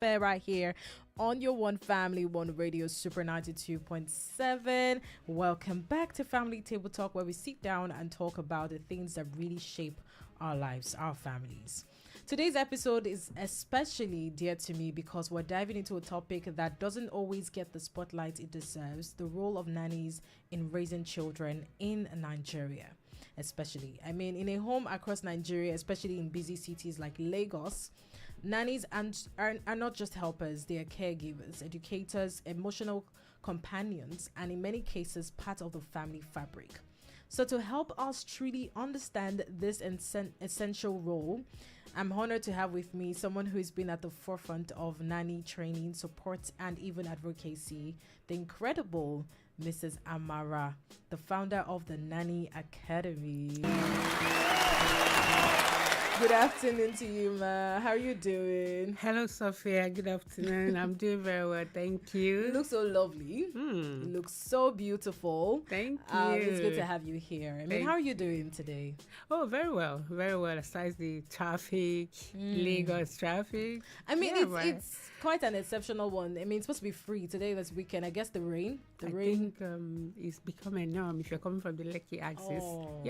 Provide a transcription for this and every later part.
Fair right here on your One Family, One Radio Super 92.7. Welcome back to Family Table Talk, where we sit down and talk about the things that really shape our lives, our families. Today's episode is especially dear to me because we're diving into a topic that doesn't always get the spotlight it deserves: the role of nannies in raising children in Nigeria. Especially, I mean, in a home across Nigeria, especially in busy cities like Lagos, nannies are not just helpers, they are caregivers, educators, emotional companions, and in many cases, part of the family fabric. So, to help us truly understand this essential role, I'm honored to have with me someone who's been at the forefront of nanny training, support, and even advocacy, the incredible Mrs. Amara, the founder of the Nanny Academy. Good afternoon to you, Ma. How are you doing? Hello, Sophia. Good afternoon. I'm doing very well. Thank you. You look so lovely. You look so beautiful. Thank you. It's good to have you here. I mean, how are you doing today? Oh, very well. Very well. Aside the traffic, Lagos traffic. I mean, it's quite an exceptional one. I mean, it's supposed to be free today, this weekend. I guess the rain. I think it's become a norm if you're coming from the Lekki axis. Oh.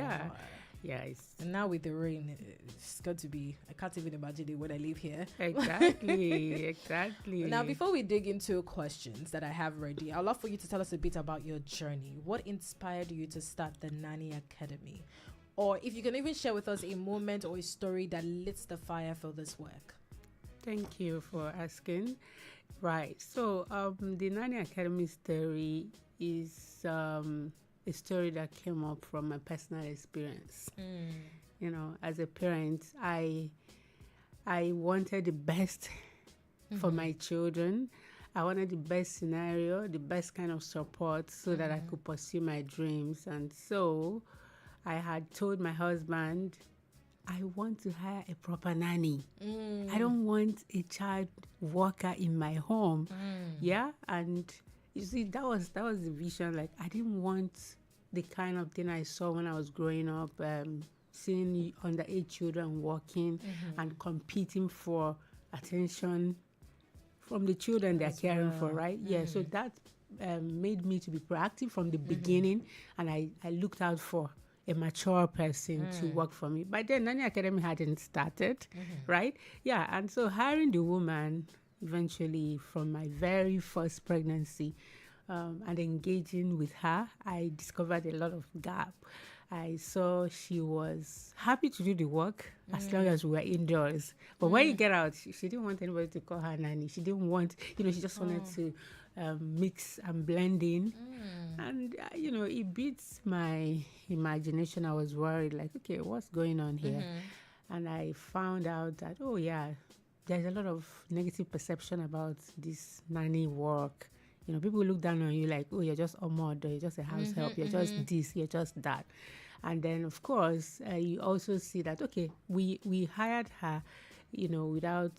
Yeah, and now with the rain, it's going to be, I can't even imagine it when I live here. Exactly. Now, before we dig into questions that I have ready, I'd love for you to tell us a bit about your journey. What inspired you to start the Nanny Academy? Or if you can even share with us a moment or a story that lit the fire for this work. Thank you for asking. Right. So the Nanny Academy story is a story that came up from my personal experience. You know, as a parent, I wanted the best for my children. I wanted the best scenario, the best kind of support so that I could pursue my dreams. And so I had told my husband, I want to hire a proper nanny. I don't want a child worker in my home. Yeah. And you see, that was the vision. Like, I didn't want the kind of thing I saw when I was growing up, seeing underage children working and competing for attention from the children they're caring for, right? Yeah, so that made me to be proactive from the beginning, and I looked out for a mature person to work for me. By then, Nanny Academy hadn't started, right? Yeah, and so hiring the woman eventually from my very first pregnancy and engaging with her, I discovered a lot of gap. I saw she was happy to do the work as long as we were indoors. But when you get out, she didn't want anybody to call her nanny. She didn't want, she just wanted to mix and blend in. And, it beats my imagination. I was worried, like, okay, what's going on here? And I found out that, there's a lot of negative perception about this nanny work. People look down on you like, oh, you're just a mother, you're just a house help, you're just this, you're just that. And then, of course, you also see that, okay, we hired her, without,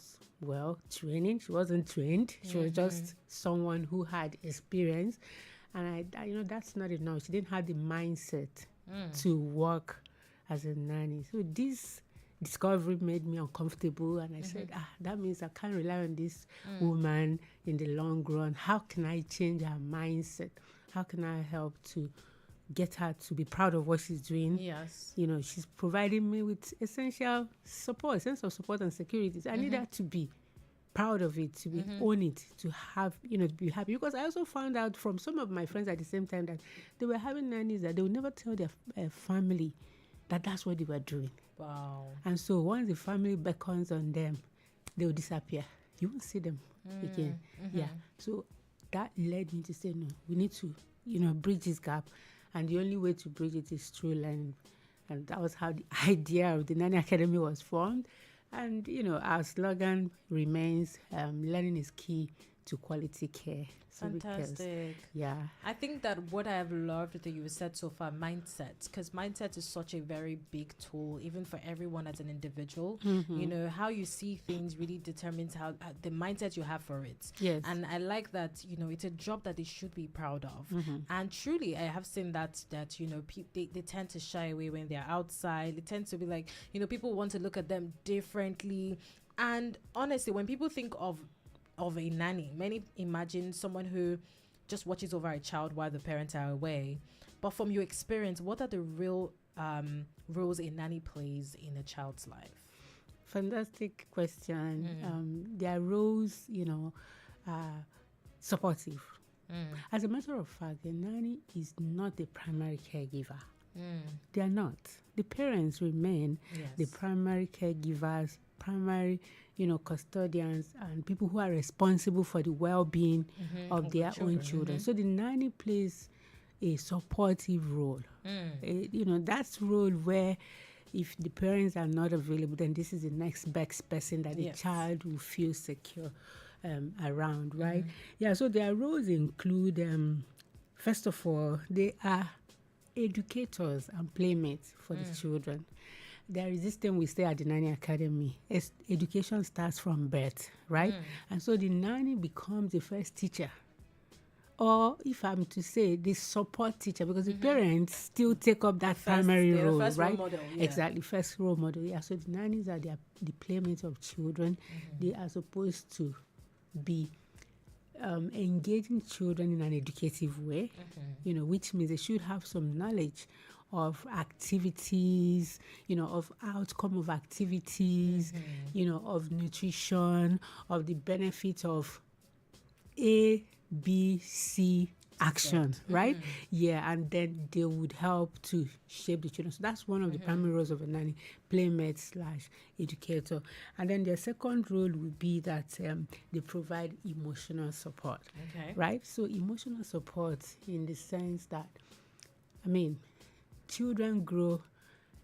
training. She wasn't trained. She was just someone who had experience. And, that's not enough. She didn't have the mindset to work as a nanny. So this discovery made me uncomfortable, and I said, that means I can't rely on this woman in the long run. How can I change her mindset? How can I help to get her to be proud of what she's doing? Yes. She's providing me with essential support, sense of support and security. I need her to be proud of it, to be own it, to have, to be happy. Because I also found out from some of my friends at the same time that they were having nannies that they would never tell their family that that's what they were doing. Wow. And so once the family beckons on them, they will disappear. You won't see them again. Yeah. So that led me to say, no, we need to, bridge this gap. And the only way to bridge it is through learning. And that was how the idea of the Nanny Academy was formed. And, our slogan remains, learning is key to quality care. So Fantastic. Yeah. I think that what I have loved that you said so far, mindset, because mindset is such a very big tool, even for everyone as an individual. How you see things really determines how the mindset you have for it. Yes. And I like that, it's a job that they should be proud of. And truly, I have seen that they tend to shy away when they're outside. It tends to be like, people want to look at them differently. And honestly, when people think of of a nanny. Many imagine someone who just watches over a child while the parents are away. But from your experience, what are the real roles a nanny plays in a child's life? Fantastic question. Their roles, are supportive. As a matter of fact, the nanny is not the primary caregiver. They are not. The parents remain the primary caregivers, primary, custodians, and people who are responsible for the well-being of their own children. So the nanny plays a supportive role. That's role where if the parents are not available, then this is the next best person that the child will feel secure around, right? Yeah, so their roles include, first of all, they are educators and playmates for the children. There is this thing we say at the Nanny Academy. Education starts from birth, right? And so the nanny becomes the first teacher. Or if I'm to say the support teacher, because the parents still take up that primary role, first right? role model, Exactly, first role model. Yeah, so the nannies are the playmates of children. They are supposed to be engaging children in an educative way, which means they should have some knowledge of activities, of outcome of activities, of nutrition, of the benefits of A, B, C action, right? Yeah, and then they would help to shape the children. So that's one of the primary roles of a nanny, playmate / educator. And then their second role would be that they provide emotional support, right? So emotional support in the sense that, children grow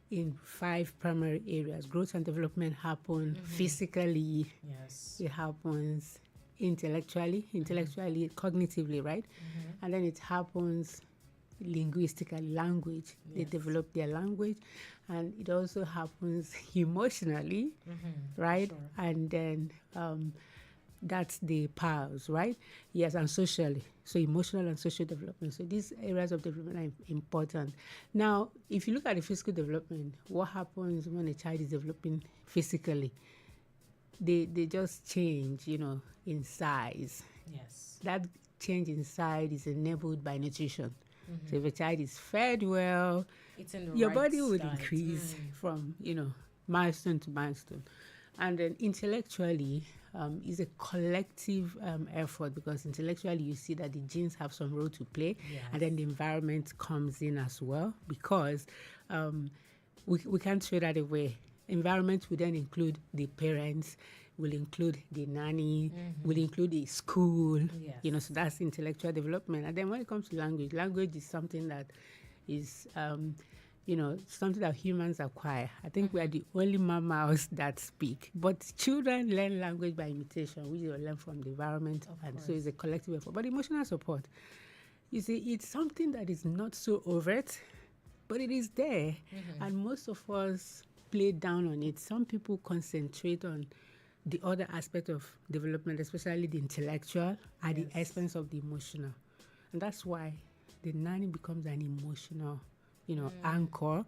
in 5 primary areas. Growth and development happen physically. Yes. It happens intellectually, cognitively, right? And then it happens linguistically, language. They develop their language. And it also happens emotionally, right? Sure. And then that's the powers, right? Yes, and socially. So emotional and social development. So these areas of development are important. Now, if you look at the physical development, what happens when a child is developing physically? They just change, in size. Yes. That change in size is enabled by nutrition. So if a child is fed well, your body will increase from, milestone to milestone. And then intellectually, is a collective effort, because intellectually you see that the genes have some role to play, and then the environment comes in as well, because we can't throw that away. Environment will then include the parents, will include the nanny, will include the school, so that's intellectual development. And then when it comes to language, language is something that is, something that humans acquire. I think we are the only mammals that speak. But children learn language by imitation, which they learn from the environment. And so it's a collective effort. But emotional support, you see, it's something that is not so overt, but it is there. And most of us play down on it. Some people concentrate on the other aspect of development, especially the intellectual, at the expense of the emotional. And that's why the nanny becomes an emotional, anchor,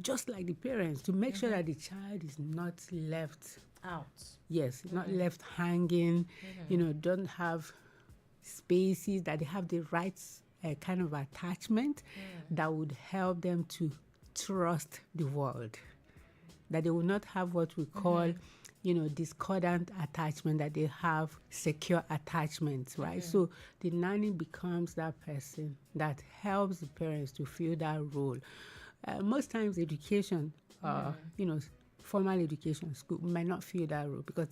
just like the parents, to make sure that the child is not left out. Yes, not left hanging, don't have spaces, that they have the right kind of attachment that would help them to trust the world. That they will not have what we call, discordant attachment, that they have secure attachments, right? So the nanny becomes that person that helps the parents to fill that role. Most times education, formal education, school might not fill that role, because,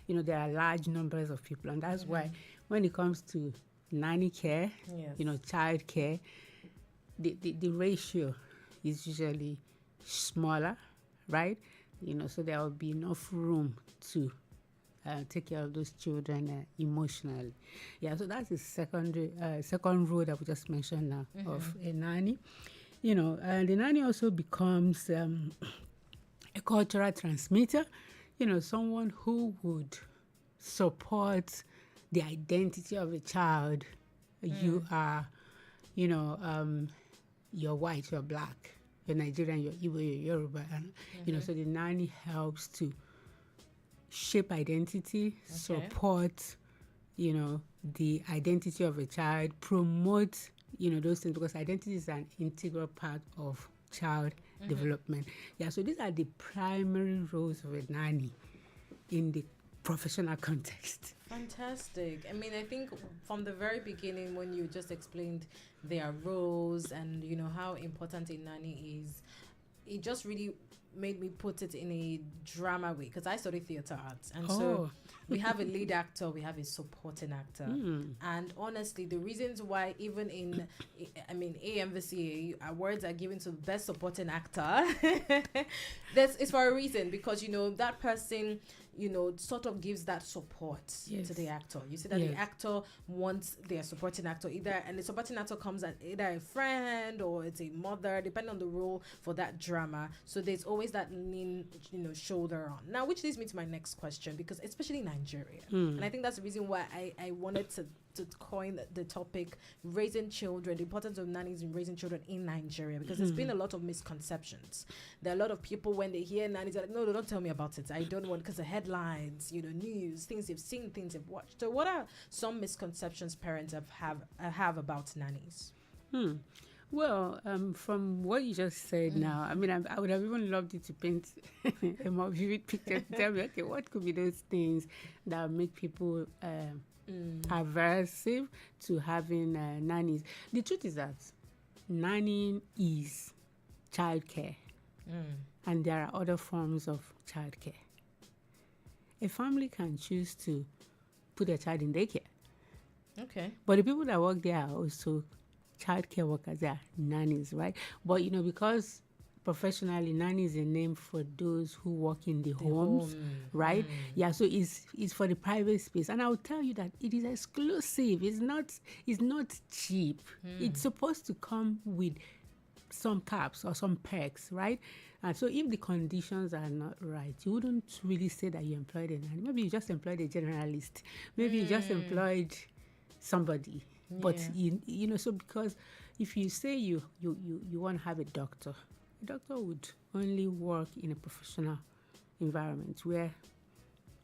there are large numbers of people. And that's why when it comes to nanny care, child care, the ratio is usually smaller, right? So there will be enough room to take care of those children emotionally. Yeah, so that's the second role that we just mentioned now of a nanny. And the nanny also becomes a cultural transmitter, someone who would support the identity of a child. You are, you're white, you're black, you're Nigerian, you're Igbo, you're Yoruba, and so the nanny helps to shape identity, support the identity of a child, promote, those things, because identity is an integral part of child development. Yeah, so these are the primary roles of a nanny in the professional context. Fantastic. I mean, I think from the very beginning, when you just explained their roles and how important a nanny is, it just really made me put it in a drama way, because I studied theater arts, and so we have a lead actor, we have a supporting actor, and honestly, the reasons why even in AMVCA awards are given to best supporting actor, it's for a reason, because that person sort of gives that support to the actor. You see that the actor wants their supporting actor and the supporting actor comes as either a friend or it's a mother, depending on the role for that drama. So there's always that lean, shoulder on. Now, which leads me to my next question, because especially in Nigeria, and I think that's the reason why I wanted to coin the topic, raising children, the importance of nannies in raising children in Nigeria, because there's been a lot of misconceptions. There are a lot of people, when they hear nannies, they're like, no, don't tell me about it. I don't want, because the headlines, news, things they've seen, things they've watched. So what are some misconceptions parents have about nannies? Well, from what you just said now, I mean, I would have even loved you to paint a more vivid picture to tell me, okay, what could be those things that make people aversive to having nannies? The truth is that nannying is childcare, and there are other forms of childcare. A family can choose to put their child in daycare. Okay. But the people that work there are also childcare workers, they are nannies, right? But because professionally, nanny is a name for those who work in the homes, right? Yeah, so it's for the private space. And I will tell you that it is exclusive. It's not cheap. It's supposed to come with some caps or some perks, right? And so if the conditions are not right, you wouldn't really say that you employed a nanny. Maybe you just employed a generalist. Maybe you just employed somebody. But so because if you say you want to have a doctor would only work in a professional environment where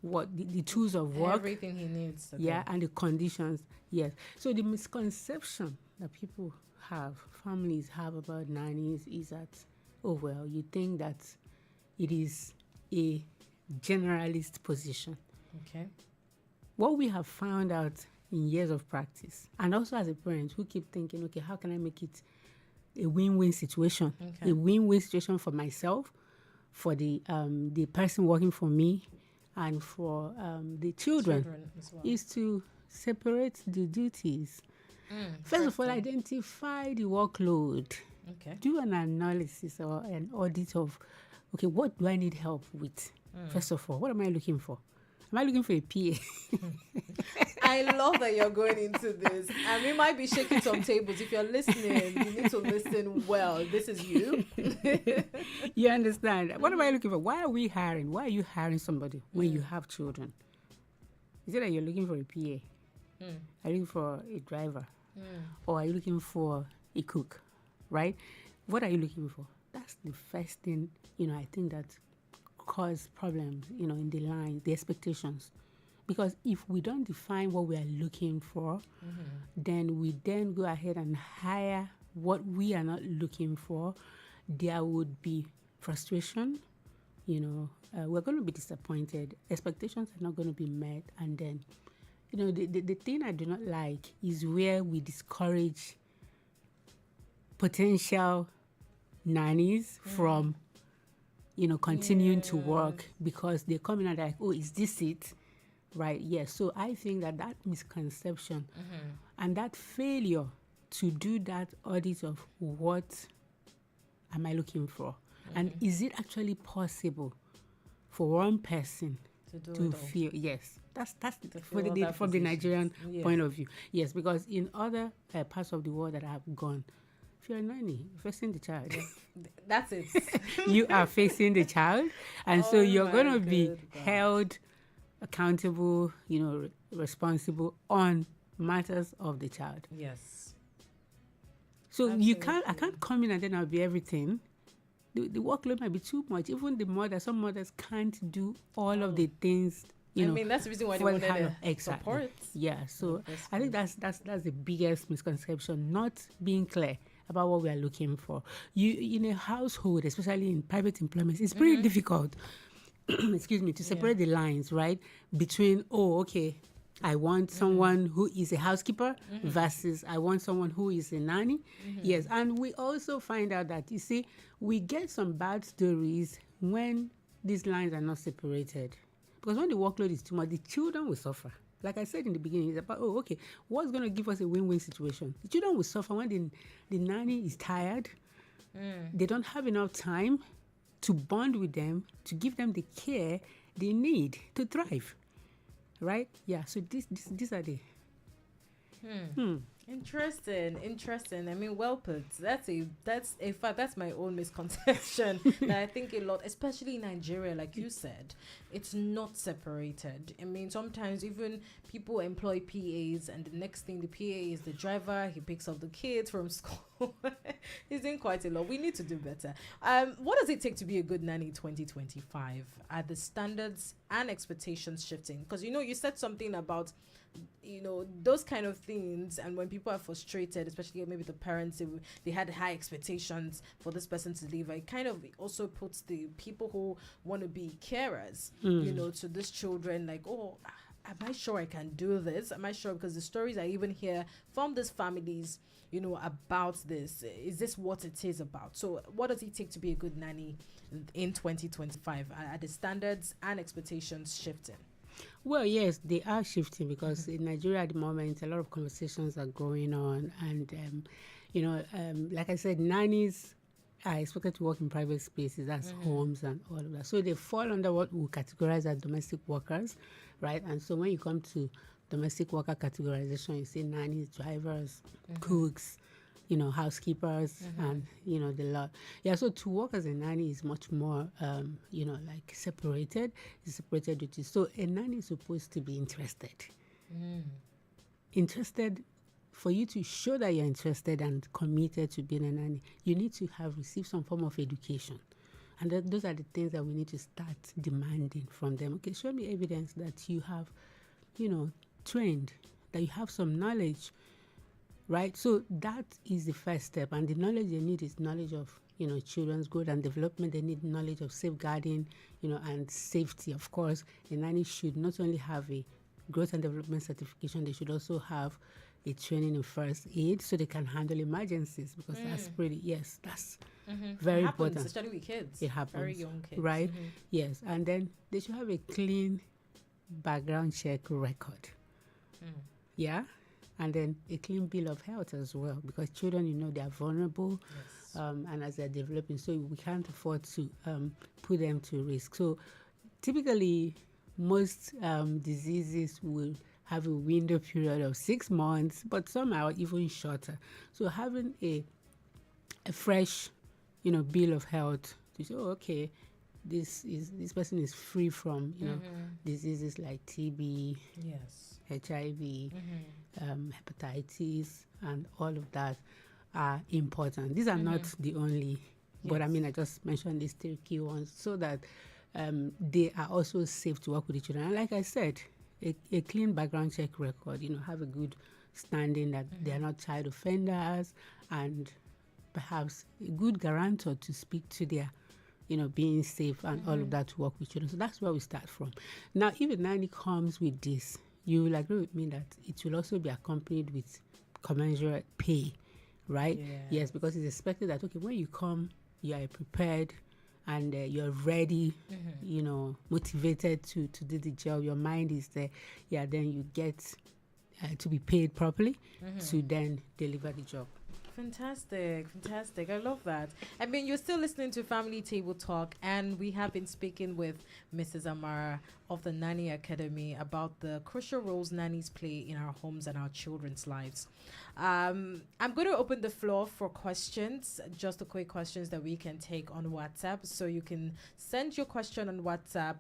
the tools of work, everything he needs, and the conditions, So the misconception that people have, families have about nannies is that, you think that it is a generalist position. Okay. What we have found out in years of practice, and also as a parent who keep thinking, okay, how can I make it a win-win situation? Okay. A win-win situation for myself, for the person working for me, and for the children as well, is to separate the duties. First of all, identify the workload. Okay. Do an analysis or an audit of, okay, what do I need help with? First of all, what am I looking for? Am I looking for a PA? I love that you're going into this. And we might be shaking some tables. If you're listening, you need to listen well. This is you. You understand? What am I looking for? Why are we hiring? Why are you hiring somebody when you have children? Is it that you're looking for a PA? Are you looking for a driver? Or are you looking for a cook? Right? What are you looking for? That's the first thing, I think that cause problems, in the line, the expectations. Because if we don't define what we are looking for, then we then go ahead and hire what we are not looking for, there would be frustration. We're going to be disappointed. Expectations are not going to be met. And then, the thing I do not like is where we discourage potential nannies from continuing to work because they come in and they're like, oh, is this it? Right, yes. So I think that misconception and that failure to do that audit of what am I looking for? And is it actually possible for one person to feel, yes, that's from the Nigerian point of view. Yes, because in other parts of the world that I've gone, if you're a nanny, you're facing the child. That's it. You are facing the child, and so you're going to be held accountable, responsible on matters of the child. Yes. So I can't come in and then I'll be everything. The workload might be too much. Even some mothers can't do all of the things, you know. I mean, that's the reason why they for wanted how- to exactly. support. Yeah, so That's I think that's the biggest misconception, not being clear about what we are looking for. You in a household, especially in private employment, it's pretty difficult excuse me, to separate the lines, right? Between, oh, okay, I want someone who is a housekeeper versus I want someone who is a nanny. Yes, and we also find out that, you see, we get some bad stories when these lines are not separated. Because when the workload is too much, the children will suffer. Like I said in the beginning, it's about, oh, okay, what's going to give us a win-win situation? The children will suffer when the nanny is tired. They don't have enough time to bond with them, to give them the care they need to thrive. Right? Yeah, so these are the... Interesting. I mean, well put. That's in fact, that's my own misconception that I think a lot, especially in Nigeria, like you said, it's not separated. I mean, sometimes even people employ PAs, and the next thing, the PA is the driver. He picks up the kids from school. He's doing quite a lot. We need to do better. What does it take to be a good nanny 2025? Are the standards and expectations shifting? Because, you said something about those kind of things, and when people are frustrated, especially maybe the parents, they had high expectations for this person to leave, it kind of also puts the people who want to be carers to these children, like, oh, am I sure I can do this? Am I sure? Because the stories I even hear from these families about this, is this what it is about? So what does it take to be a good nanny in 2025? Are the standards and expectations shifting? Well, yes, they are shifting, because in Nigeria at the moment, a lot of conversations are going on. And, like I said, nannies are expected to work in private spaces, that's homes and all of that. So they fall under what we categorize as domestic workers, right? And so when you come to domestic worker categorization, you see nannies, drivers, cooks, housekeepers, and, the lot. Yeah, so to work as a nanny is much more, like separated. It's separated duties. So a nanny is supposed to be interested. Interested, for you to show that you're interested and committed to being a nanny, you need to have received some form of education. And those are the things that we need to start demanding from them. Okay, show me evidence that you have, trained, that you have some knowledge. Right, so that is the first step, and the knowledge they need is knowledge of children's growth and development. They need knowledge of safeguarding, and safety. Of course, a nanny should not only have a growth and development certification, they should also have a training in first aid so they can handle emergencies, because that's that's very important. Especially with kids. It happens, very young kids, right? Yes, and then they should have a clean background check record. Yeah. And then a clean bill of health as well, because children, they are vulnerable, and as they're developing, so we can't afford to put them to risk. So typically, most diseases will have a window period of 6 months, but some are even shorter. So having a fresh, bill of health to say, oh, okay, this person is free from diseases like TB, HIV, hepatitis, and all of that are important. These are not the only, but I mean, I just mentioned these 3 key ones so that they are also safe to work with the children. And like I said, a clean background check record, have a good standing that they are not child offenders, and perhaps a good guarantor to speak to their being safe and all of that to work with children. So that's where we start from. Now, if a nanny comes with this, you will agree with me that it will also be accompanied with commensurate pay, right? Yes, because it's expected that, okay, when you come, you are prepared and you're ready, motivated to do the job. Your mind is there. Yeah, then you get to be paid properly to then deliver the job. Fantastic. I love that. I mean, you're still listening to Family Table Talk, and we have been speaking with Mrs. Amara of the Nanny Academy about the crucial roles nannies play in our homes and our children's lives. I'm going to open the floor for questions, just the quick questions that we can take on WhatsApp. So you can send your question on WhatsApp,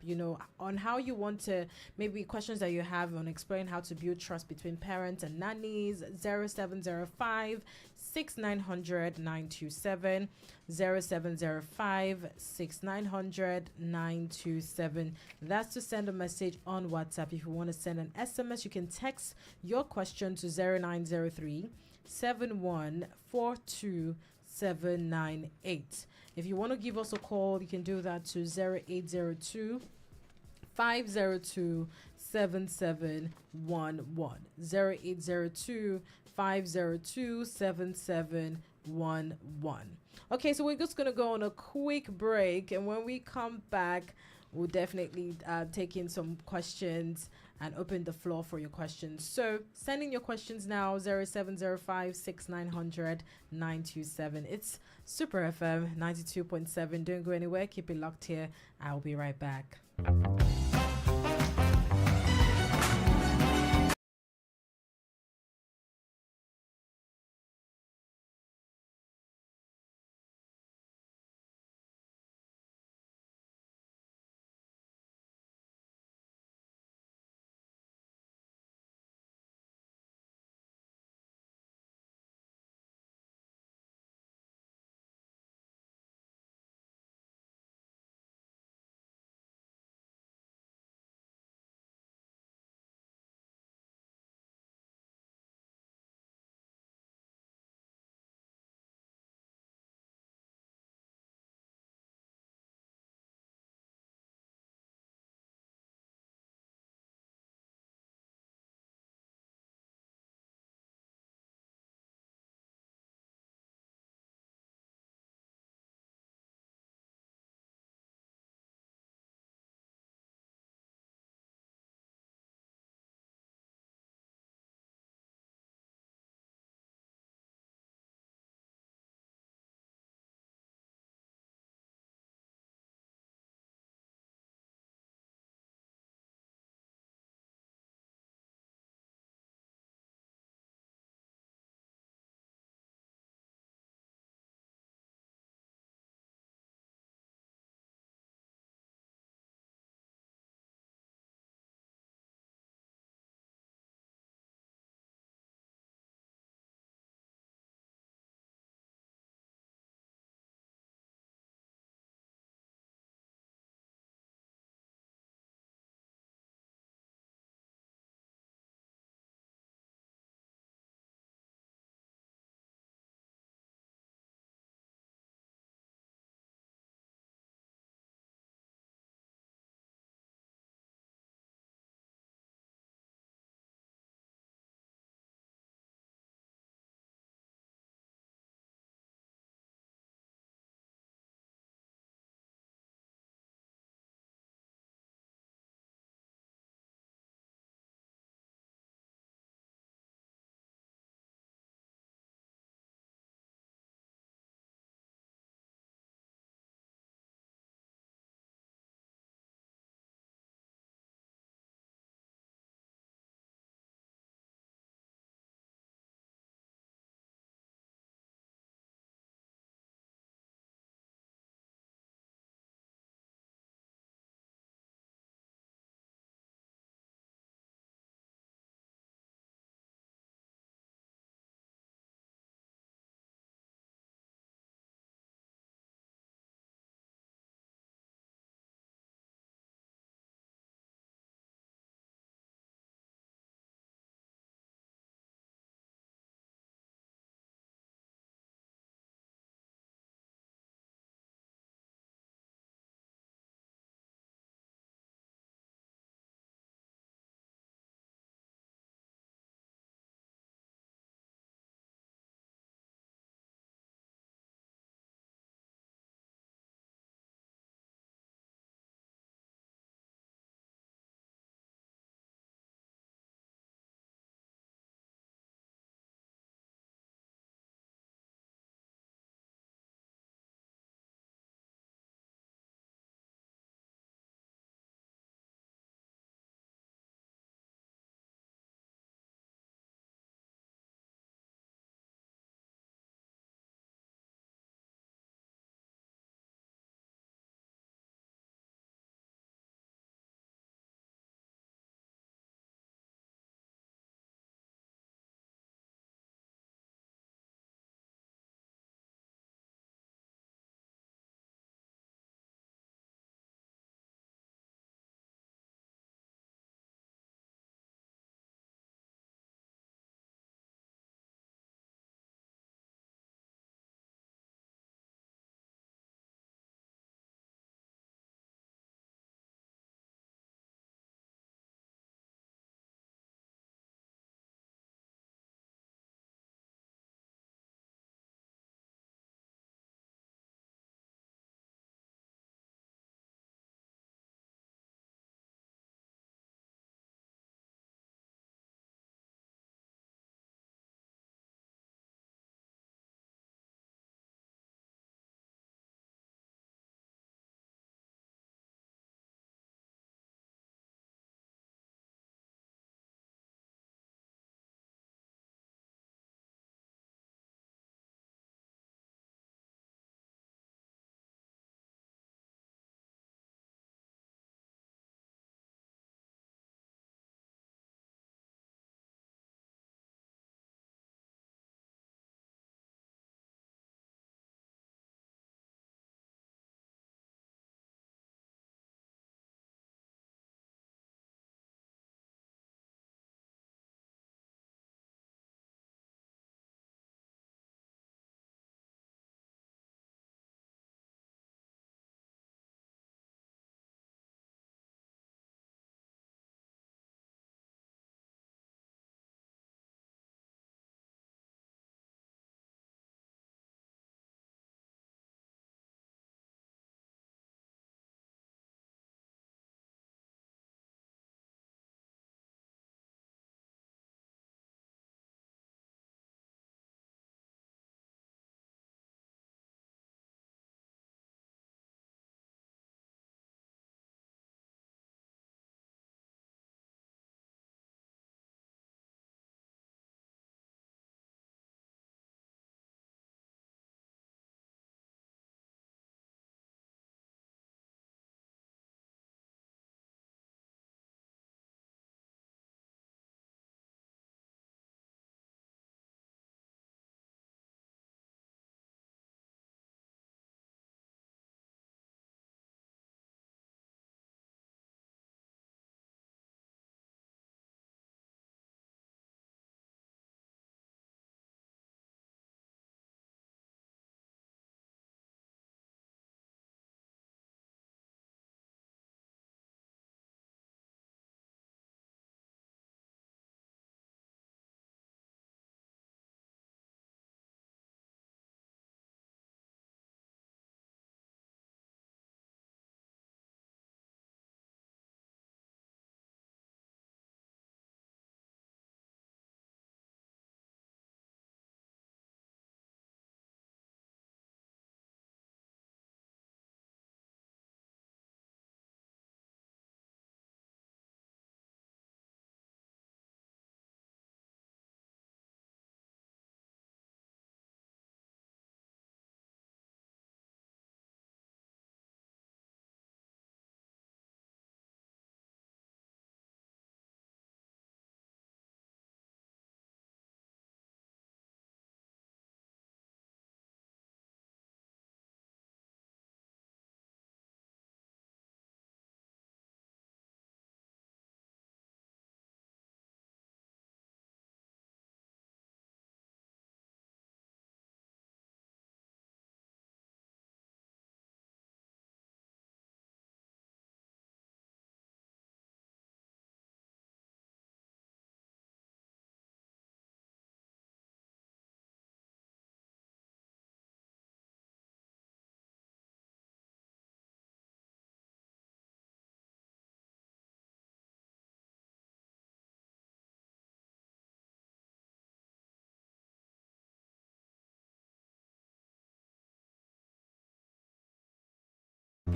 on how you want to, maybe questions that you have on explaining how to build trust between parents and nannies. 0705 6900 927, 0705 6900 927. That's to send a message on WhatsApp. If you want to send an SMS, you can text your question to 0903 7142798. If you want to give us a call, you can do that to 0802 502 7711. 0802 502 7711. Okay, so we're just going to go on a quick break. And when we come back, we'll definitely take in some questions and open the floor for your questions. So send in your questions now, 0705 6900 927. It's Super FM 92.7. Don't go anywhere. Keep it locked here. I'll be right back.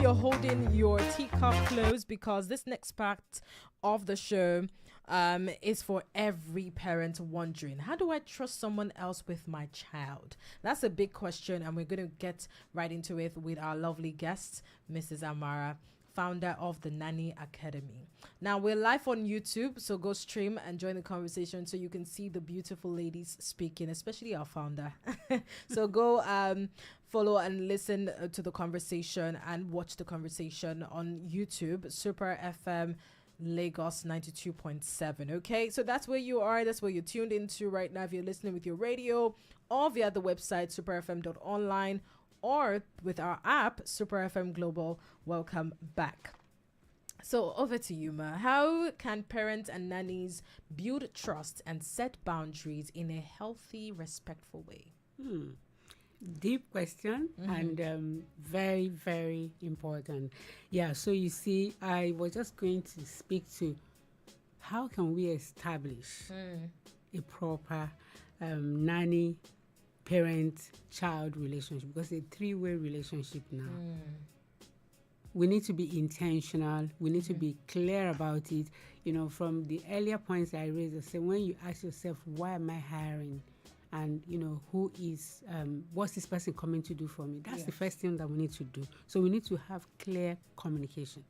you're holding your teacup close because this next part of the show is for every parent wondering, how do I trust someone else with my child? That's a big question, and we're going to get right into it with our lovely guest, Mrs. Amara, founder of the Nanny Academy. Now, we're live on YouTube, so go stream and join the conversation so you can see the beautiful ladies speaking, especially our founder. So go follow and listen to the conversation and watch the conversation on YouTube, Super FM Lagos 92.7. Okay, so that's where you are. That's where you're tuned into right now. If you're listening with your radio or via the website superfm.online or with our app Super FM Global, welcome back. So over to you, Ma. How can parents and nannies build trust and set boundaries in a healthy, respectful way? Deep question and very, very important. Yeah, so you see, I was just going to speak to how can we establish a proper nanny, parent, child relationship, because it's a three-way relationship now. We need to be intentional. We need to be clear about it. You know, from the earlier points I raised, I said, when you ask yourself, why am I hiring? And, you know, what's this person coming to do for me? That's the first thing that we need to do. So we need to have clear communication.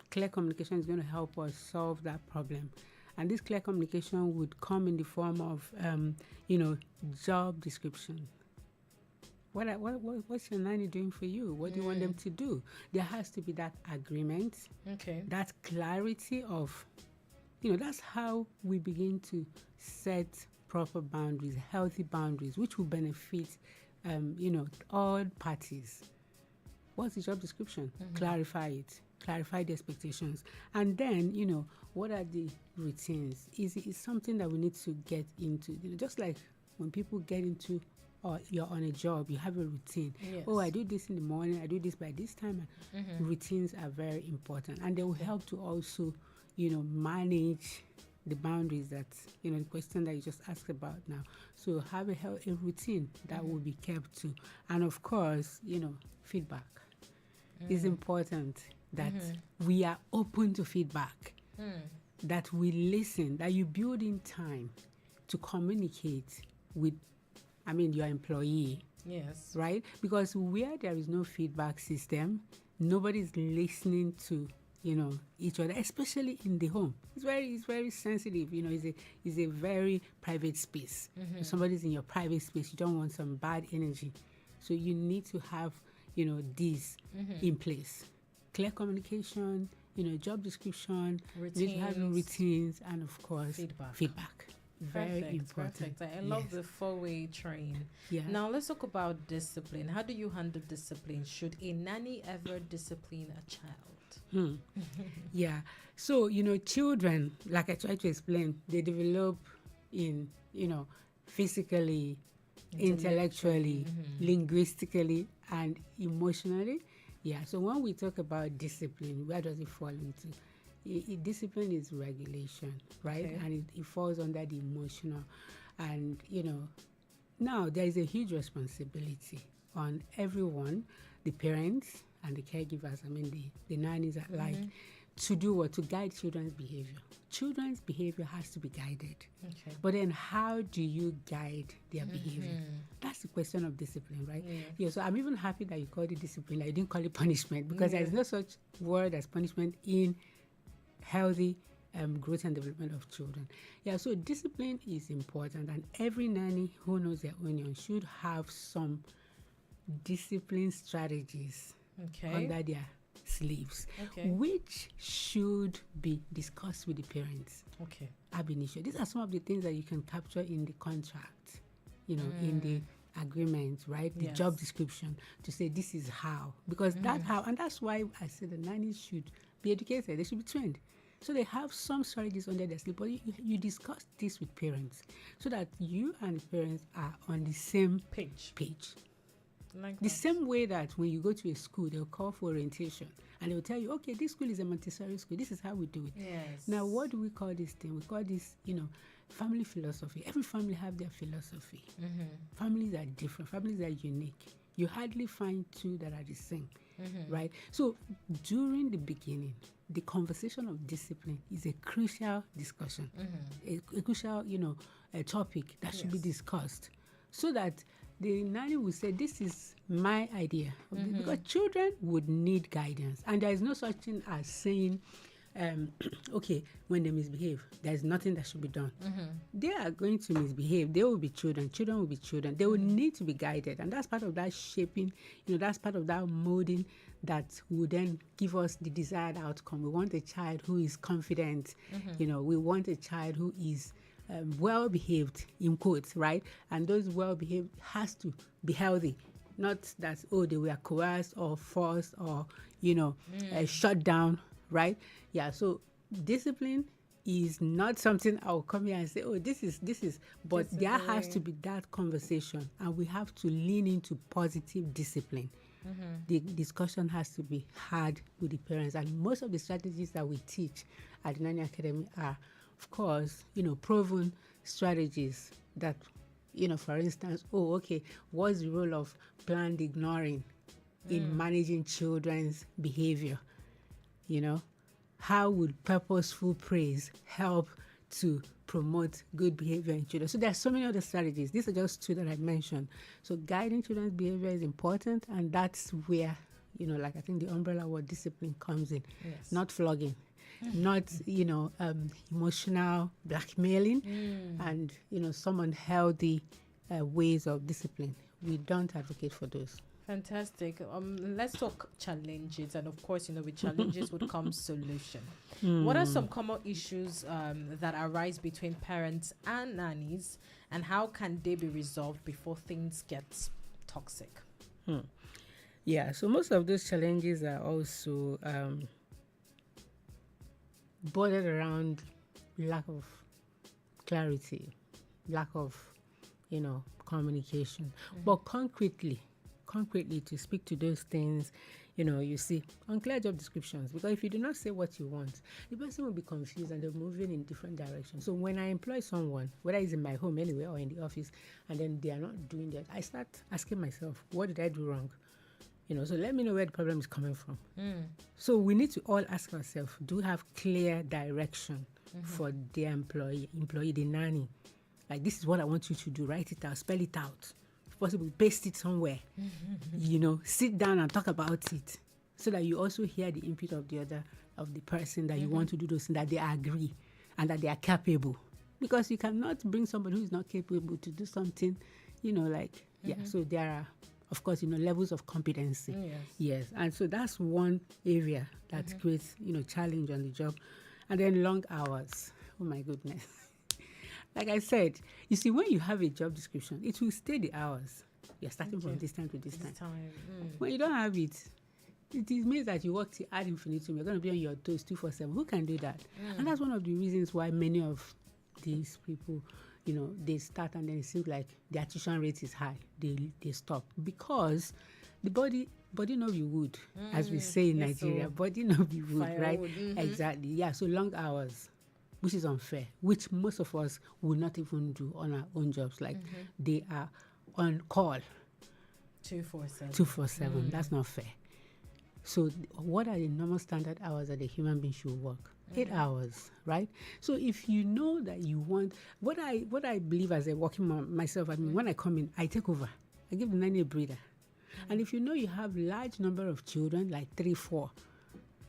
Clear communication is going to help us solve that problem. And this clear communication would come in the form of, job description. What's your nanny doing for you? What do you want them to do? There has to be that agreement, that clarity of, that's how we begin to set proper boundaries, healthy boundaries, which will benefit, all parties. What's the job description? Clarify it. Clarify the expectations. And then, what are the routines? Is something that we need to get into. Just like when people get into, or you're on a job, you have a routine. Yes. Oh, I do this in the morning, I do this by this time. Routines are very important. And they will help to also, manage the boundaries that, the question that you just asked about now. So have a routine that will be kept to. And of course, feedback is important, that we are open to feedback, that we listen, that you build in time to communicate with, your employee. Yes. Right? Because where there is no feedback system, nobody's listening to each other, especially in the home. It's very sensitive. It's a very private space. If somebody's in your private space, you don't want some bad energy. So you need to have, this in place. Clear communication, job description, routines, and of course, feedback. Very important. Perfect. I love the four-way train. Yeah. Now let's talk about discipline. How do you handle discipline? Should a nanny ever discipline a child? Yeah. So, children, like I tried to explain, they develop in, physically, intellectually, linguistically, and emotionally. Yeah. So when we talk about discipline, where does it fall into? Discipline is regulation, right? Okay. And it falls under the emotional. And, now there is a huge on everyone, the parents and the caregivers, the nannies alike, to do what? To guide children's behavior. Children's behavior has to be guided. Okay. But then how do you guide their behavior? That's the question of discipline, right? Yeah. So I'm even happy that you called it discipline. Like you didn't call it punishment, because there's no such word as punishment in healthy growth and development of children. Yeah, so discipline is important, and every nanny who knows their onion should have some discipline strategies under their sleeves, which should be discussed with the parents. Okay. Ab initio. These are some of the things that you can capture in the contract, in the agreement, right? The job description, to say this is how, because that's how, and that's why I said the nannies should be educated. They should be trained. So they have some strategies under their sleeve, but you discuss this with parents so that you and the parents are on the same page. Like the same way that when you go to a school, they'll call for orientation and they'll tell you, okay, this school is a Montessori school. This is how we do it. Yes. Now, what do we call this thing? We call this, family philosophy. Every family have their philosophy. Families are different. Families are unique. You hardly find two that are the same. right? So during the beginning, the conversation of discipline is a crucial discussion, a crucial, a topic that should be discussed, so that the nanny will say, this is my idea. Because children would need guidance. And there is no such thing as saying, okay, when they misbehave, there's nothing that should be done. They are going to misbehave. They will be children. Children will be children. They will need to be guided. And that's part of that shaping, that's part of that molding that will then give us the desired outcome. We want a child who is confident. We want a child who is well-behaved, in quotes, right? And those well-behaved has to be healthy. Not that, they were coerced or forced or, shut down, right? Yeah, so discipline is not something I'll come here and say, this is, but there has to be that conversation, and we have to lean into positive discipline. The discussion has to be had with the parents, and most of the strategies that we teach at the Nanny Academy are, of course, proven strategies that, for instance, what's the role of planned ignoring in managing children's behavior? How would purposeful praise help to promote good behavior in children? So there are so many other strategies. These are just two that I mentioned. So guiding children's behavior is important, and that's where, like I think the umbrella word discipline comes in. Yes. Not flogging, not, emotional blackmailing, and, some unhealthy ways of discipline. We don't advocate for those. Fantastic. Let's talk challenges, and of course, with challenges would come solution. What are some common issues that arise between parents and nannies, and how can they be resolved before things get toxic? Yeah, so most of those challenges are also bordered around lack of clarity, lack of, communication. But concretely to speak to those things, you see, unclear job descriptions, because if you do not say what you want, the person will be confused and they're moving in different directions. So when I employ someone, whether it's in my home anyway or in the office, and then they are not doing that, I start asking myself, what did I do wrong? So let me know where the problem is coming from. So we need to all ask ourselves, do we have clear direction for the employee, the nanny? Like, this is what I want you to do. Write it out, spell it out. If possible, paste it somewhere. Sit down and talk about it, so that you also hear the input of the person that you want to do those things, that they agree and that they are capable. Because you cannot bring somebody who is not capable to do something, so there are, of course, levels of competency. Yes. And so that's one area that creates, challenge on the job. And then long hours. Oh my goodness. Like I said, you see, when you have a job description, it will stay the hours. You're starting from this time to this time. When you don't have it, it means that you work till ad infinitum. You're going to be on your toes 24/7. Who can do that? And that's one of the reasons why many of these people, they start and then it seems like the attrition rate is high. They stop because the body no be wood, as we say in Nigeria. Body no be wood, right? Exactly. Yeah. So long hours, which is unfair, which most of us will not even do on our own jobs. Like they are on call 247. That's not fair. So what are the normal standard hours that a human being should work? 8 hours, right? So if you know that you want, what I believe as a working mom myself, when I come in, I take over. I give the nanny a breather. And if you know you have large number of children, like 3, 4,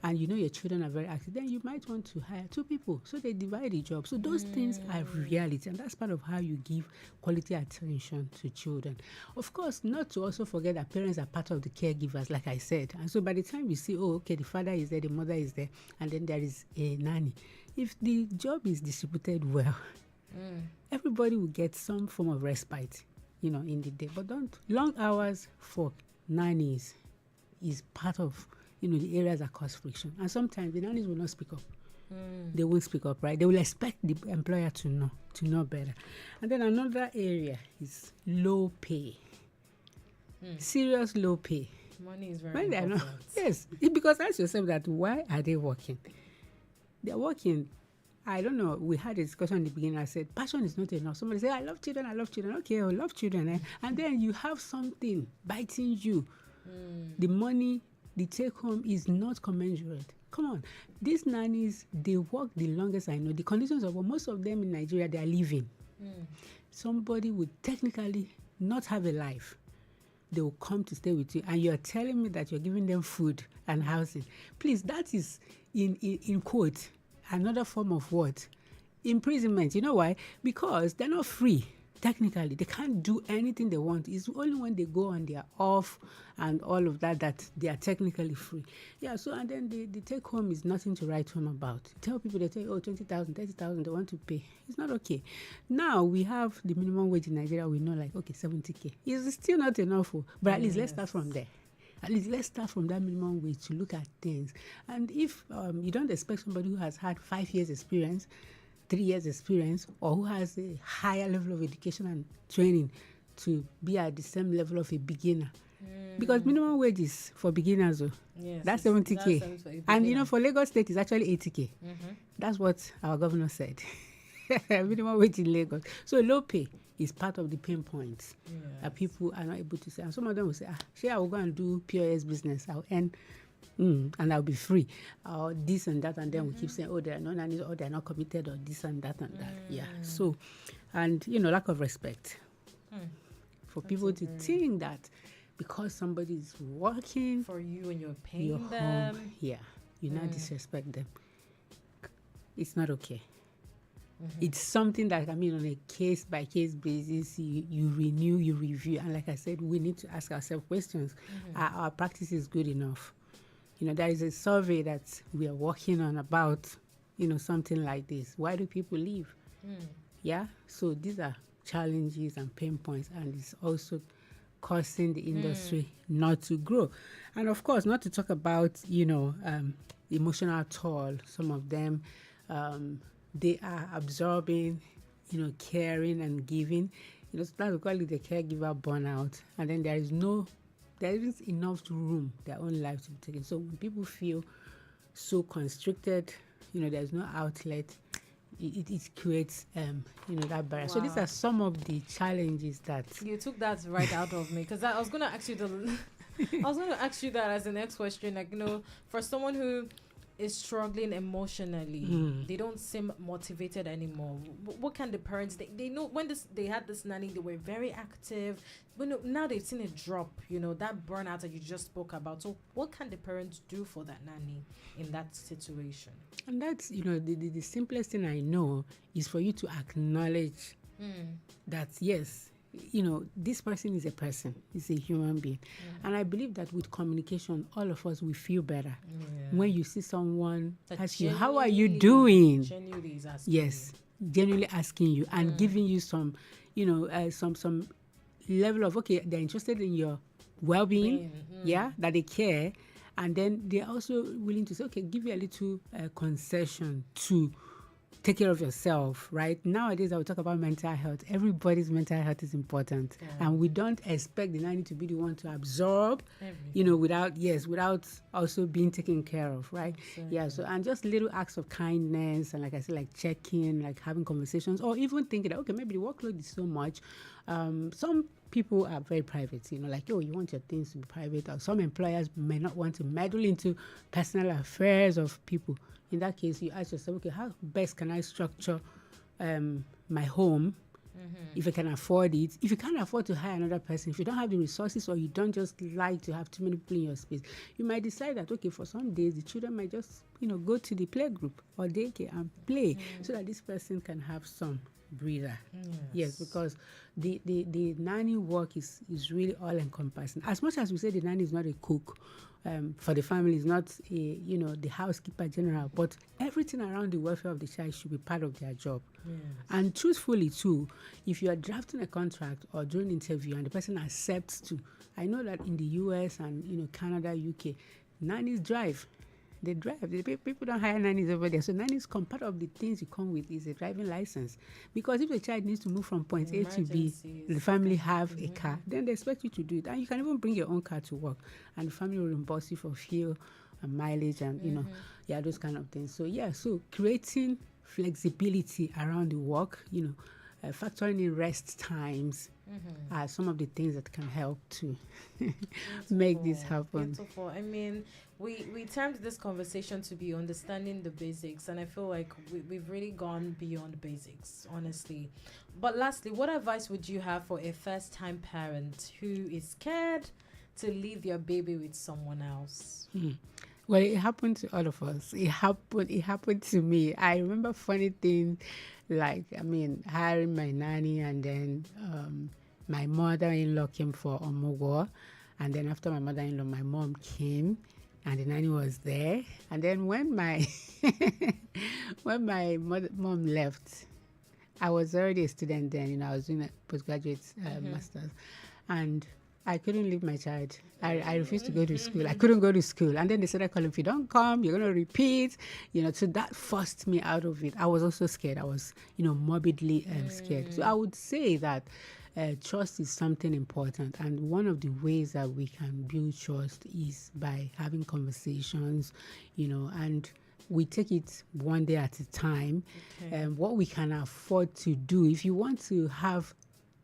and your children are very active, then you might want to hire 2 people. So they divide the job. So those things are reality, and that's part of how you give quality attention to children. Of course, not to also forget that parents are part of the caregivers, like I said. And so by the time you see, the father is there, the mother is there, and then there is a nanny. If the job is distributed well, everybody will get some form of respite, in the day. But long hours for nannies is part of the areas that cause friction. And sometimes the nannies will not speak up. They won't speak up, right? They will expect the employer to know better. And then another area is low pay. Serious low pay. Money is very important. Yes, because ask yourself that, why are they working? They're working. I don't know. We had a discussion in the beginning. I said, passion is not enough. Somebody said, I love children. Okay, I love children. And then you have something biting you. The money the take home is not commensurate. Come on, these nannies, they work the longest I know. The conditions of most of them in Nigeria, they are living. Somebody would technically not have a life. They will come to stay with you, and you're telling me that you're giving them food and housing. Please, that is in quote another form of what? Imprisonment. You know why? Because they're not free. Technically, they can't do anything they want. It's only when they go on their off and all of that that they are technically free. Yeah, so and then the take home is nothing to write home about. Tell people, they tell you, 20,000, 30,000, they want to pay. It's not okay. Now we have the minimum wage in Nigeria, we know, like, okay, 70K. It's still not enough, but at least let's start from there. At least let's start from that minimum wage to look at things. And if you don't expect somebody who has had 5 years experience, 3 years experience, or who has a higher level of education and training to be at the same level of a beginner. Because minimum wage is for beginners. Yes, that's 70K. And for Lagos State, it's actually 80K. That's what our governor said. Minimum wage in Lagos. So low pay is part of the pain points that people are not able to say. And some of them will say, I will go and do POS business. I'll earn and I'll be free, or this and that, and then we keep saying, there are no nannies, or they're not committed, or this and that and that. Yeah. So, and lack of respect for people to think that because somebody is working for you and you're paying them, home, you not disrespect them. It's not okay. It's something that, on a case by case basis, you renew, you review, and like I said, we need to ask ourselves questions: are our practices good enough? There is a survey that we are working on about, something like this. Why do people leave? Yeah. So these are challenges and pain points, and it's also causing the industry not to grow. And of course, not to talk about, emotional toll. Some of them, they are absorbing, caring and giving. That's we call it the caregiver burnout. And then there isn't enough room, their own life to be taken. So when people feel so constricted, there's no outlet, it creates, that barrier. Wow. So these are some of the challenges that... You took that right out of me, because I was going to ask you that as the next question. Like, for someone who is struggling emotionally, they don't seem motivated anymore. What can the parents... They know when they had this nanny, they were very active. But now they've seen a drop, that burnout that you just spoke about. So what can the parents do for that nanny in that situation? And that's, the simplest thing I know is for you to acknowledge that, yes, this person is a person, is a human being. And I believe that with communication, all of us will feel better. When you see someone ask you, how are you doing? Genuinely is asking. Yes, genuinely asking you and giving you some, some level of, okay, they're interested in your well-being, that they care. And then they're also willing to say, okay, give you a little concession to take care of yourself, right? Nowadays, I will talk about mental health. Everybody's mental health is important. And we don't expect the nanny to be the one to absorb, everything. without also being taken care of, right? Absolutely. Yeah, so, and just little acts of kindness, and like I said, like checking, like having conversations, or even thinking that, okay, maybe the workload is so much. Some people are very private, like, you want your things to be private, or some employers may not want to meddle into personal affairs of people. In that case, you ask yourself, okay, how best can I structure my home if I can afford it? If you can't afford to hire another person, if you don't have the resources, or you don't just like to have too many people in your space, you might decide that, okay, for some days, the children might just, go to the play group or daycare and play so that this person can have some breather. Yes, because the nanny work is really all encompassing. As much as we say the nanny is not a cook for the family, is not a the housekeeper general, but everything around the welfare of the child should be part of their job. And truthfully too, if you are drafting a contract or doing an interview and the person accepts to, I know that in the US and Canada, UK, nannies drive. They drive. People don't hire nannies over there. So nannies come. Part of the things you come with is a driving license. Because if the child needs to move from point A to B, the family have a car, then they expect you to do it. And you can even bring your own car to work. And the family will reimburse you for fuel and mileage and, those kind of things. So, so creating flexibility around the work, factoring in rest times are some of the things that can help to make this happen. Beautiful. I mean, we termed this conversation to be understanding the basics, and I feel like we've really gone beyond basics, honestly. But lastly, what advice would you have for a first-time parent who is scared to leave their baby with someone else? Well, it happened to all of us. It happened to me. I remember funny thing, like, I mean, hiring my nanny, and then my mother-in-law came for Omogo, and then after my mother-in-law, my mom came, and the nanny was there. And then when my mom left, I was already a student then. I was doing a postgraduate master's, and I couldn't leave my child. I refused to go to school. I couldn't go to school. And then they started calling, if you don't come, you're going to repeat. So that forced me out of it. I was also scared. I was, morbidly scared. So I would say that trust is something important. And one of the ways that we can build trust is by having conversations, and we take it one day at a time. Okay. What we can afford to do, if you want to have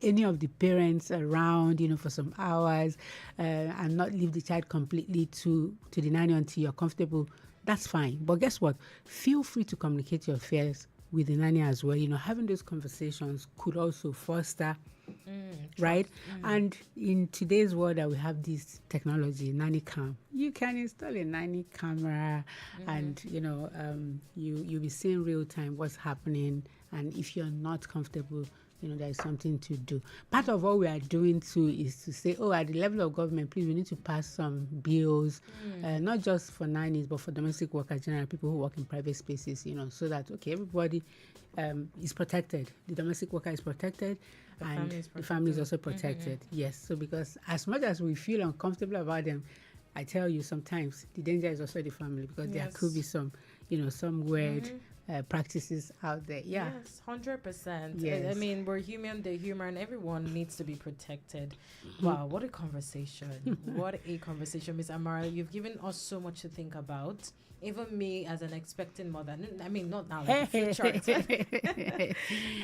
any of the parents around, for some hours, and not leave the child completely to the nanny until you're comfortable, that's fine. But guess what? Feel free to communicate your fears with the nanny as well. Having those conversations could also foster, right? And in today's world that we have this technology, nanny cam, you can install a nanny camera, and you'll be seeing real time what's happening. And if you're not comfortable, there is something to do. Part of what we are doing too is to say, at the level of government, please, we need to pass some bills, not just for nannies, but for domestic workers, general people who work in private spaces, so that, everybody is protected. The domestic worker is protected, and the family is also protected. Yes. So because as much as we feel uncomfortable about them, I tell you, sometimes the danger is also the family, because there could be some, some weird practices out there. Yeah. Yes, 100%. Yes. I mean, we're human, they're human, everyone needs to be protected. Wow, what a conversation. What a conversation, Miss Amara. You've given us so much to think about. Even me as an expecting mother. I mean, not now, like future.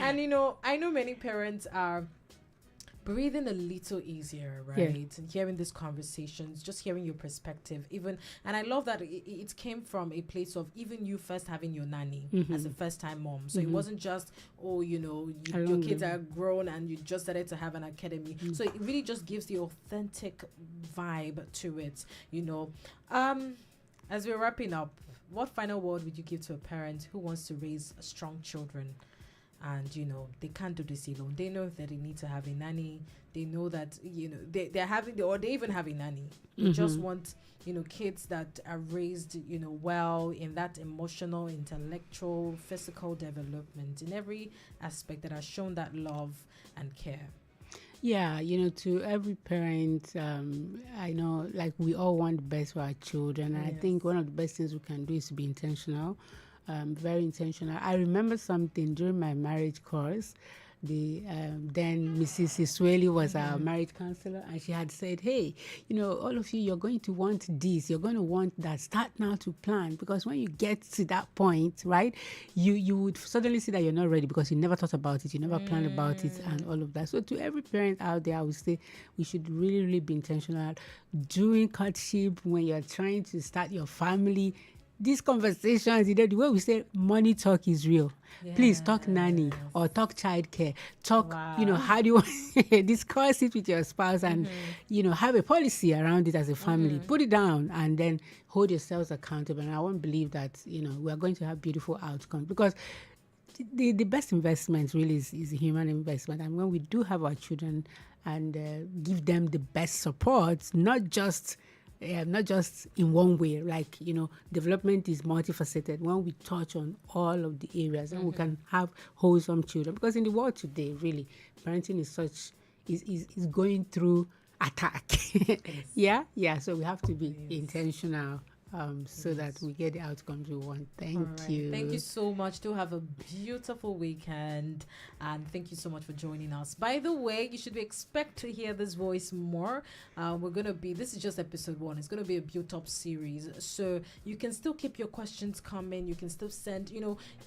And I know many parents are breathing a little easier, right? And hearing these conversations, just hearing your perspective, and I love that it came from a place of even you first having your nanny as a first-time mom. So it wasn't just, your kids are grown and you just started to have an academy. So it really just gives the authentic vibe to it, As we're wrapping up, what final word would you give to a parent who wants to raise strong children? And they can't do this alone. They know that they need to have a nanny. They know that they're having, or they even have a nanny. They just want kids that are raised well in that emotional, intellectual, physical development in every aspect, that has shown that love and care. Yeah, to every parent, I know, like, we all want the best for our children. And I think one of the best things we can do is to be intentional. Very intentional. I remember something during my marriage course. Then Mrs. Isweli was our marriage counselor, and she had said, hey, all of you, you're going to want this, you're going to want that. Start now to plan, because when you get to that point, right, you would suddenly see that you're not ready because you never thought about it, you never planned about it, and all of that. So to every parent out there, I would say we should really, really be intentional during courtship, when you're trying to start your family. These conversations, the way we say money talk is real. Please talk nanny or talk childcare. Talk, how do you discuss it with your spouse, and, have a policy around it as a family. Put it down and then hold yourselves accountable. And I won't believe that, we are going to have beautiful outcomes, because the best investment really is a human investment. And when we do have our children and give them the best support, not just in one way, like, development is multifaceted. When we touch on all of the areas, and we can have wholesome children, because in the world today, really, parenting is going through attack. Yeah. So we have to be intentional, so that we get the outcomes we want. Thank you. Thank you so much. Do have a beautiful weekend, and thank you so much for joining us. By the way, you should expect to hear this voice more. This is just episode 1. It's going to be a built-up series, so you can still keep your questions coming. You can still send,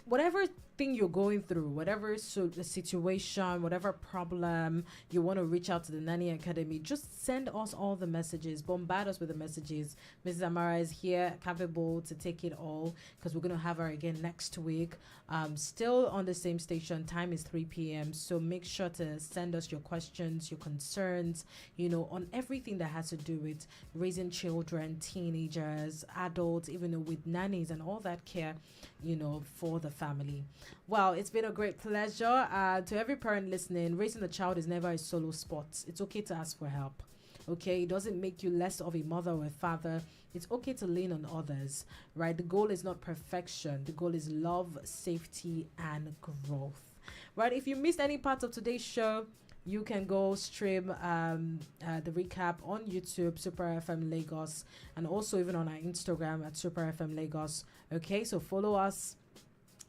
whatever thing you're going through, whatever the situation, whatever problem, you want to reach out to the Nanny Academy, just send us all the messages, bombard us with the messages. Mrs. Amara is here, capable to take it all, because we're going to have her again next week. Still on the same station, time is 3 p.m. So make sure to send us your questions, your concerns, on everything that has to do with raising children, teenagers, adults, even with nannies and all that care, for the family. Well, it's been a great pleasure. To every parent listening, raising a child is never a solo sport. It's okay to ask for help. Okay, it doesn't make you less of a mother or a father. It's okay to lean on others, right? The goal is not perfection. The goal is love, safety, and growth, right? If you missed any part of today's show, you can go stream the recap on YouTube, Super FM Lagos, and also even on our Instagram at Super FM Lagos. Okay, so follow us,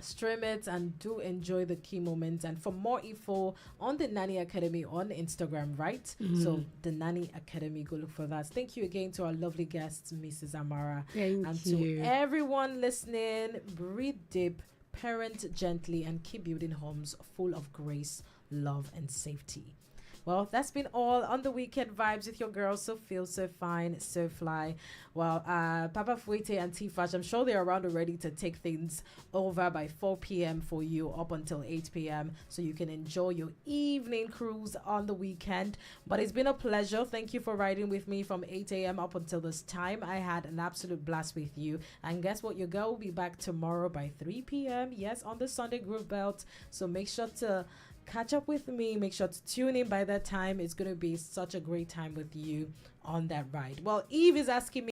stream it, and do enjoy the key moments. And for more info on the Nanny Academy on Instagram, right? So the Nanny Academy, go look for that. Thank you again to our lovely guests, Mrs. Amara. Thank you. To everyone listening, breathe deep, parent gently, and keep building homes full of grace, love, and safety. Well, that's been all on the Weekend Vibes with your girls, So Feel, So Fine, So Fly. Well, Papa Fuete and T-Fash, I'm sure they're around already to take things over by 4 p.m. for you up until 8 p.m. so you can enjoy your evening cruise on the weekend. But it's been a pleasure. Thank you for riding with me from 8 a.m. up until this time. I had an absolute blast with you. And guess what? Your girl will be back tomorrow by 3 p.m. Yes, on the Sunday Groove Belt. So make sure to catch up with me. Make sure to tune in by that time. It's going to be such a great time with you on that ride. Well, Eve is asking me